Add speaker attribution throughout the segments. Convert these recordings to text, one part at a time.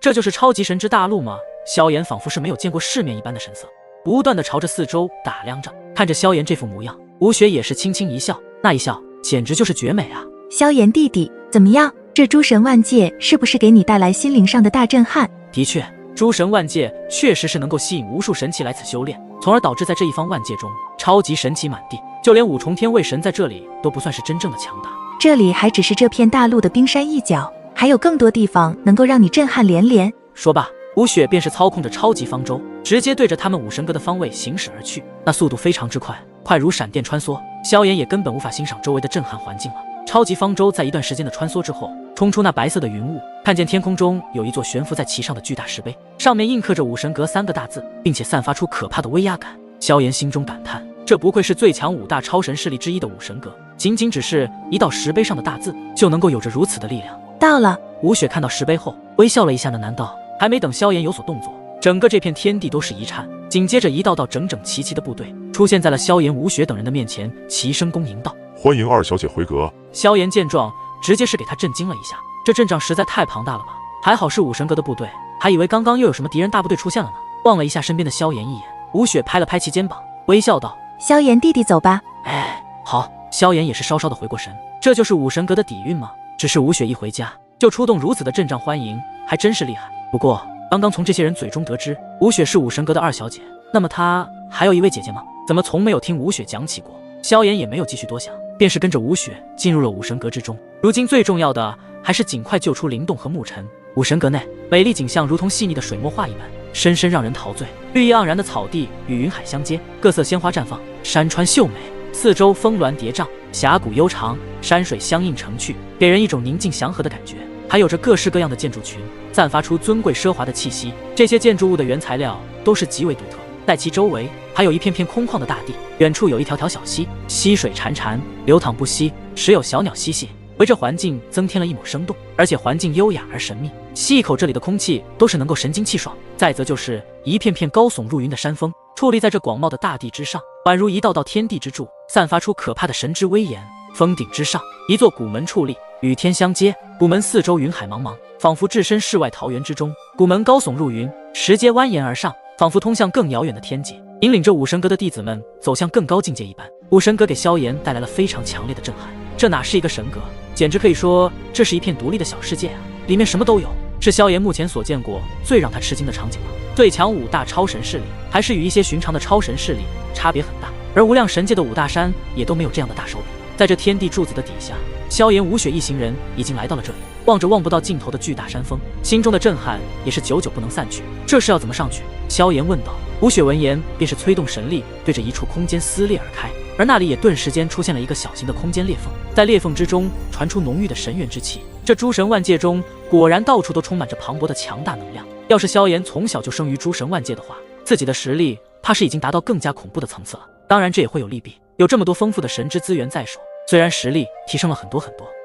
Speaker 1: 这就是超级神之大陆吗？萧炎仿佛是没有见过世面一般的神色，不断的朝着四周打量着。看着萧炎这副模样，吴雪也是轻轻一笑，那一笑简直就是绝美啊！
Speaker 2: 萧炎弟弟，怎么样？这诸神万界是不是给你带来心灵上的大震撼？
Speaker 1: 的确，诸神万界确实是能够吸引无数神奇来此修炼，从而导致在这一方万界中超级神奇满地，就连五重天位神在这里都不算是真正的强大。
Speaker 2: 这里还只是这片大陆的冰山一角，还有更多地方能够让你震撼连连。
Speaker 1: 说罢，吴雪便是操控着超级方舟，直接对着他们武神阁的方位行驶而去，那速度非常之快，快如闪电穿梭。萧炎也根本无法欣赏周围的震撼环境了。超级方舟在一段时间的穿梭之后，冲出那白色的云雾，看见天空中有一座悬浮在其上的巨大石碑，上面印刻着武神阁3个大字，并且散发出可怕的威压感。萧炎心中感叹，这不愧是最强5大超神势力之一的武神阁，仅仅只是一道石碑上的大字，就能够有着如此的力量。
Speaker 2: 到了，
Speaker 1: 吴雪看到石碑后微笑了一下，难道还没等萧炎有所动作，整个这片天地都是一颤，紧接着一道道整整齐齐的部队出现在了萧炎、吴雪等人的面前，齐声恭迎道：“
Speaker 3: 欢迎二小姐回阁。”
Speaker 1: 萧炎见状，直接是给他震惊了一下，这阵仗实在太庞大了吧！还好是武神阁的部队，还以为刚刚又有什么敌人大部队出现了呢。望了一下身边的萧炎一眼，吴雪拍了拍其肩膀，微笑道：“
Speaker 2: 萧炎弟弟走吧。”
Speaker 1: 哎，好。萧炎也是稍稍的回过神，这就是武神阁的底蕴吗？只是吴雪一回家就出动如此的阵仗欢迎，还真是厉害。不过刚刚从这些人嘴中得知吴雪是武神阁的2小姐，那么她还有一位姐姐吗？怎么从没有听吴雪讲起过？萧炎也没有继续多想，便是跟着吴雪进入了武神阁之中。如今最重要的还是尽快救出灵动和沐尘。武神阁内美丽景象如同细腻的水墨画一般，深深让人陶醉。绿意盎然的草地与云海相接，各色鲜花绽放，山川秀美，四周峰峦叠嶂，峡谷悠长，山水相映成趣，给人一种宁静祥和的感觉。还有着各式各样的建筑群，散发出尊贵奢华的气息。这些建筑物的原材料都是极为独特，在其周围还有一片片空旷的大地，远处有一条条小溪，溪水潺潺流淌不息，时有小鸟嬉戏，为这环境增添了一抹生动，而且环境优雅而神秘，吸一口这里的空气都是能够神清气爽。再则就是一片片高耸入云的山峰，矗立在这广袤的大地之上，宛如一道道天地之柱，散发出可怕的神之威严。峰顶之上，一座古门矗立，与天相接，古门四周云海茫茫，仿佛置身世外桃源之中。古门高耸入云，石阶蜿蜒而上，仿佛通向更遥远的天界，引领着武神阁的弟子们走向更高境界一般。武神阁给萧炎带来了非常强烈的震撼，这哪是一个神阁，简直可以说这是一片独立的小世界啊！里面什么都有，是萧炎目前所见过最让他吃惊的场景了。最强5大超神势力，还是与一些寻常的超神势力差别很大，而无量神界的5大山也都没有这样的大手笔。在这天地柱子的底下，萧炎、吴雪一行人已经来到了这里，望着望不到尽头的巨大山峰，心中的震撼也是久久不能散去。这是要怎么上去？萧炎问道。吴雪闻言便是催动神力，对着一处空间撕裂而开，而那里也顿时间出现了一个小型的空间裂缝，在裂缝之中传出浓郁的神元之气。这诸神万界中果然到处都充满着磅礴的强大能量。要是萧炎从小就生于诸神万界的话，自己的实力怕是已经达到更加恐怖的层次了。当然这也会有利弊，有这么多丰富的神之资源在手，虽然实力提升了很多，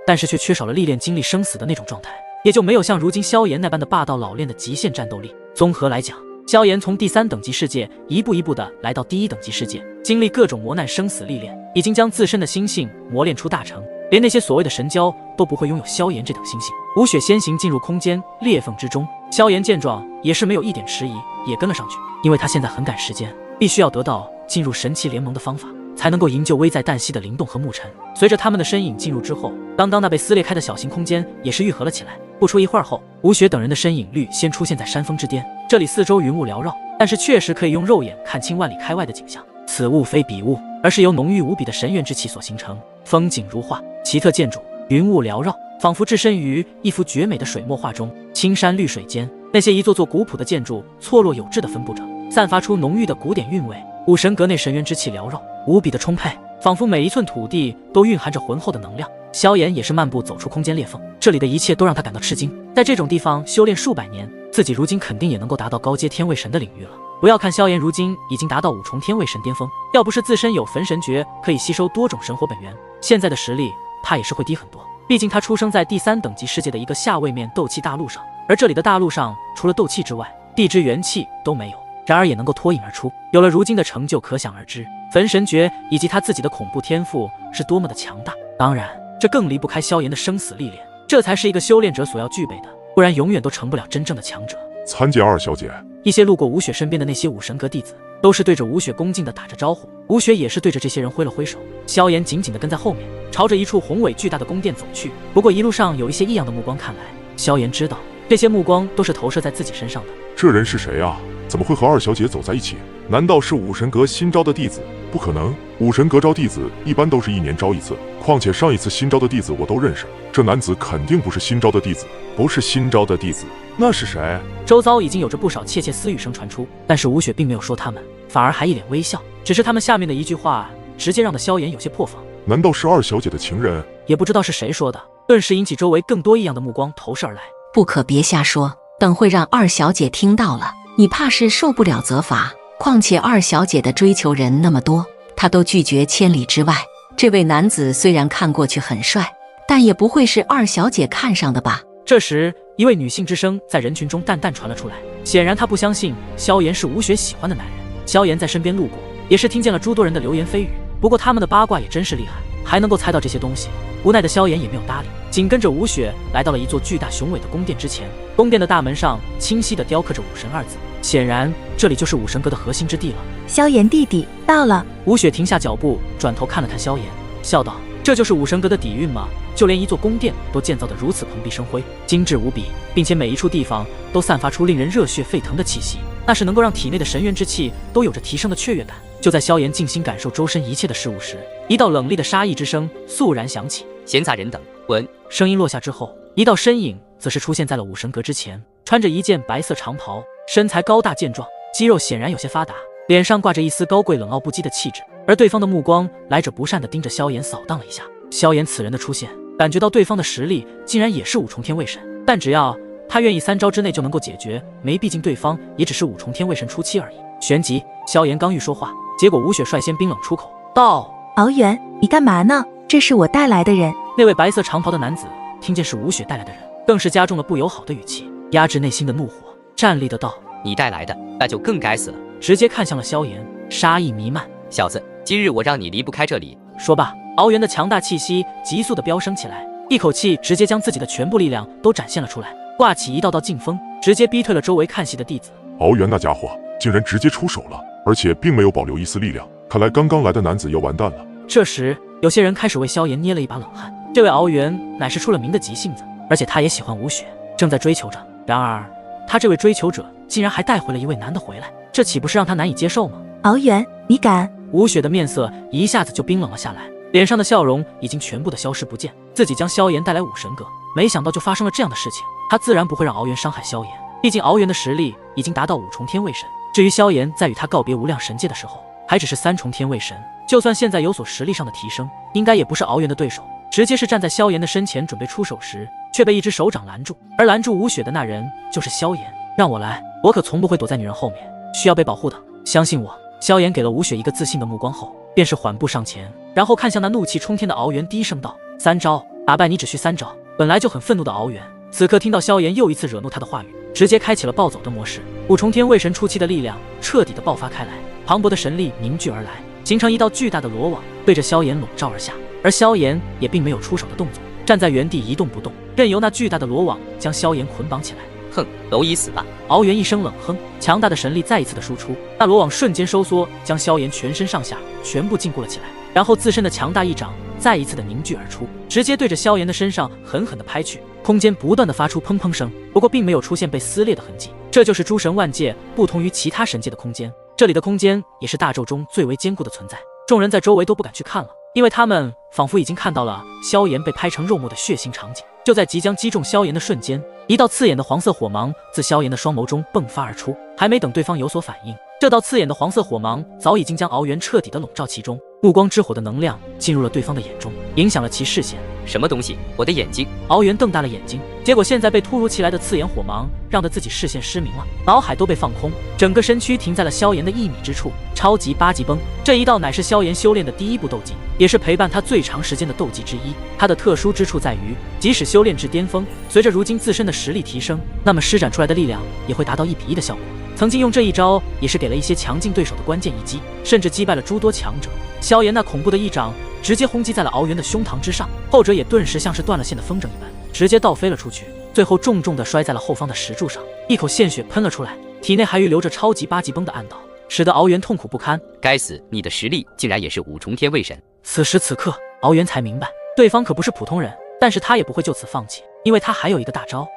Speaker 1: 但是却缺少了历练经历生死的那种状态，也就没有像如今萧炎那般的霸道老练的极限战斗力。综合来讲，萧炎从第3等级世界一步一步的来到第1等级世界，经历各种磨难生死历练，已经将自身的心性磨练出大成，连那些所谓的神交都不会拥有萧炎这等心性。吴雪先行进入空间裂缝之中，萧炎见状也是没有一点迟疑，也跟了上去，因为他现在很赶时间，必须要得到进入神器联盟的方法，才能够营救危在旦夕的灵动和沐尘。随着他们的身影进入之后，刚刚那被撕裂开的小型空间也是愈合了起来。不出一会儿后，吴雪等人的身影率先出现在山峰之巅。这里四周云雾缭绕，但是确实可以用肉眼看清万里开外的景象。此物非彼物，而是由浓郁无比的神元之气所形成，风景如画，奇特建筑，云雾缭绕，仿佛置身于一幅绝美的水墨画中。青山绿水间，那些一座座古朴的建筑错落有致地分布着，散发出浓郁的古典韵味。武神阁内神元之气缭绕，无比的充沛，仿佛每一寸土地都蕴含着浑厚的能量。萧炎也是漫步走出空间裂缝，这里的一切都让他感到吃惊。在这种地方修炼数百年，自己如今肯定也能够达到高阶天位神的领域了。不要看萧炎如今已经达到5重天位神巅峰，要不是自身有焚神诀可以吸收多种神火本源，现在的实力他也是会低很多。毕竟他出生在第3等级世界的一个下位面斗气大陆上，而这里的大陆上除了斗气之外，地之元气都没有，然而也能够脱颖而出，有了如今的成就可想而知，焚神诀以及他自己的恐怖天赋是多么的强大。当然这更离不开萧炎的生死历练，这才是一个修炼者所要具备的。不然永远都成不了真正的强者。
Speaker 3: 参见二小姐。
Speaker 1: 一些路过吴雪身边的那些武神阁弟子，都是对着吴雪恭敬地打着招呼。吴雪也是对着这些人挥了挥手。萧炎紧紧地跟在后面，朝着一处宏伟巨大的宫殿走去。不过一路上有一些异样的目光看来，萧炎知道这些目光都是投射在自己身上的。
Speaker 3: 这人是谁啊？怎么会和二小姐走在一起？难道是武神阁新招的弟子？不可能，武神阁招弟子一般都是1年招一次，况且上一次新招的弟子我都认识，这男子肯定不是新招的弟子。不是新招的弟子，那是谁？
Speaker 1: 周遭已经有着不少窃窃私语声传出，但是吴雪并没有说他们，反而还一脸微笑。只是他们下面的一句话，直接让的萧炎有些破防。
Speaker 3: 难道是二小姐的情人？
Speaker 1: 也不知道是谁说的，顿时引起周围更多异样的目光投射而来。
Speaker 4: 不可别瞎说，等会让二小姐听到了，你怕是受不了责罚。况且二小姐的追求人那么多，她都拒绝千里之外。这位男子虽然看过去很帅，但也不会是二小姐看上的吧？
Speaker 1: 这时，一位女性之声在人群中淡淡传了出来。显然，她不相信萧炎是吴雪喜欢的男人。萧炎在身边路过，也是听见了诸多人的流言蜚语。不过他们的八卦也真是厉害，还能够猜到这些东西。无奈的萧炎也没有搭理，紧跟着吴雪来到了一座巨大雄伟的宫殿之前。宫殿的大门上清晰地雕刻着武神2字，显然这里就是武神阁的核心之地了。
Speaker 2: 萧炎弟弟到了。
Speaker 1: 吴雪停下脚步，转头看了看萧炎，笑道：“这就是武神阁的底蕴吗？就连一座宫殿都建造得如此蓬荜生辉，精致无比，并且每一处地方都散发出令人热血沸腾的气息，那是能够让体内的神元之气都有着提升的雀跃感。”就在萧炎静心感受周身一切的事物时，一道冷厉的杀意之声肃然响起：“
Speaker 5: 闲杂人等，闻！”
Speaker 1: 声音落下之后，一道身影则是出现在了武神阁之前，穿着一件白色长袍，身材高大健壮，肌肉显然有些发达，脸上挂着一丝高贵冷傲不羁的气质。而对方的目光来者不善地盯着萧炎扫荡了一下。萧炎此人的出现，感觉到对方的实力竟然也是5重天位神，但只要他愿意3招之内就能够解决，毕竟对方也只是5重天位神初期而已。旋即，萧炎刚欲说话，结果吴雪率先冰冷出口道：“
Speaker 2: 敖元，你干嘛呢？这是我带来的人。”
Speaker 1: 那位白色长袍的男子听见是吴雪带来的人，更是加重了不友好的语气，压制内心的怒火，站立的道：“
Speaker 5: 你带来的，那就更该死了。”
Speaker 1: 直接看向了萧炎，杀意弥漫：“
Speaker 5: 小子，今日我让你离不开这里。”
Speaker 1: 说罢，敖元的强大气息急速的飙升起来，一口气直接将自己的全部力量都展现了出来，挂起一道道劲风，直接逼退了周围看戏的弟子。
Speaker 3: 敖元那家伙竟然直接出手了，而且并没有保留一丝力量，看来刚刚来的男子要完蛋了。
Speaker 1: 这时，有些人开始为萧炎捏了一把冷汗。这位敖元乃是出了名的急性子，而且他也喜欢吴雪，正在追求着。然而，他这位追求者竟然还带回了一位男的回来，这岂不是让他难以接受吗？
Speaker 2: 敖元，你敢？
Speaker 1: 吴雪的面色一下子就冰冷了下来，脸上的笑容已经全部的消失不见。自己将萧炎带来武神阁，没想到就发生了这样的事情。他自然不会让敖元伤害萧炎，毕竟敖元的实力已经达到5重天位神。至于萧炎在与他告别无量神界的时候，还只是3重天位神，就算现在有所实力上的提升，应该也不是敖元的对手。直接是站在萧炎的身前准备出手时，却被一只手掌拦住，而拦住吴雪的那人就是萧炎。让我来，我可从不会躲在女人后面，需要被保护的，相信我。萧炎给了吴雪一个自信的目光后，便是缓步上前，然后看向那怒气冲天的敖元，低声道：“3招，打败你只需3招。”本来就很愤怒的敖元，此刻听到萧炎又一次惹怒他的话语，直接开启了暴走的模式。5重天位神初期的力量彻底的爆发开来，磅礴的神力凝聚而来，形成一道巨大的罗网，对着萧炎笼罩而下。而萧炎也并没有出手的动作，站在原地一动不动，任由那巨大的罗网将萧炎捆绑起来。
Speaker 5: 哼，蝼蚁死吧！
Speaker 1: 敖元一声冷哼，强大的神力再一次的输出，那罗网瞬间收缩，将萧炎全身上下全部禁锢了起来。然后自身的强大一掌再一次的凝聚而出，直接对着萧炎的身上狠狠的拍去，空间不断的发出砰砰声，不过并没有出现被撕裂的痕迹。这就是诸神万界不同于其他神界的空间，这里的空间也是大宙中最为坚固的存在。众人在周围都不敢去看了，因为他们仿佛已经看到了萧炎被拍成肉末的血腥场景。就在即将击中萧炎的瞬间，一道刺眼的黄色火芒自萧炎的双眸中迸发而出，还没等对方有所反应，这道刺眼的黄色火芒早已经将敖元彻底的笼罩其中，目光之火的能量进入了对方的眼中，影响了其视线。
Speaker 5: 什么东西？我的眼睛！
Speaker 1: 敖元瞪大了眼睛，结果现在被突如其来的刺眼火芒让得自己视线失明了，脑海都被放空，整个身躯停在了萧炎的1米之处。超级8级崩，这一道乃是萧炎修炼的第1部斗技，也是陪伴他最长时间的斗技之一。它的特殊之处在于，即使修炼至巅峰，随着如今自身的实力提升，那么施展出来的力量也会达到1比1的效果。曾经用这一招也是给了一些强劲对手的关键一击，甚至击败了诸多强者。萧炎那恐怖的一掌直接轰击在了敖元的胸膛之上，后者也顿时像是断了线的风筝一般，直接倒飞了出去。最后重重地摔在了后方的石柱上，一口鲜血喷了出来，体内还余留着超级8级崩的暗道，使得敖元痛苦不堪。
Speaker 5: 该死，你的实力竟然也是5重天卫神！
Speaker 1: 此时此刻，敖元才明白，对方可不是普通人，但是他也不会就此放弃，因为他还有一个大招。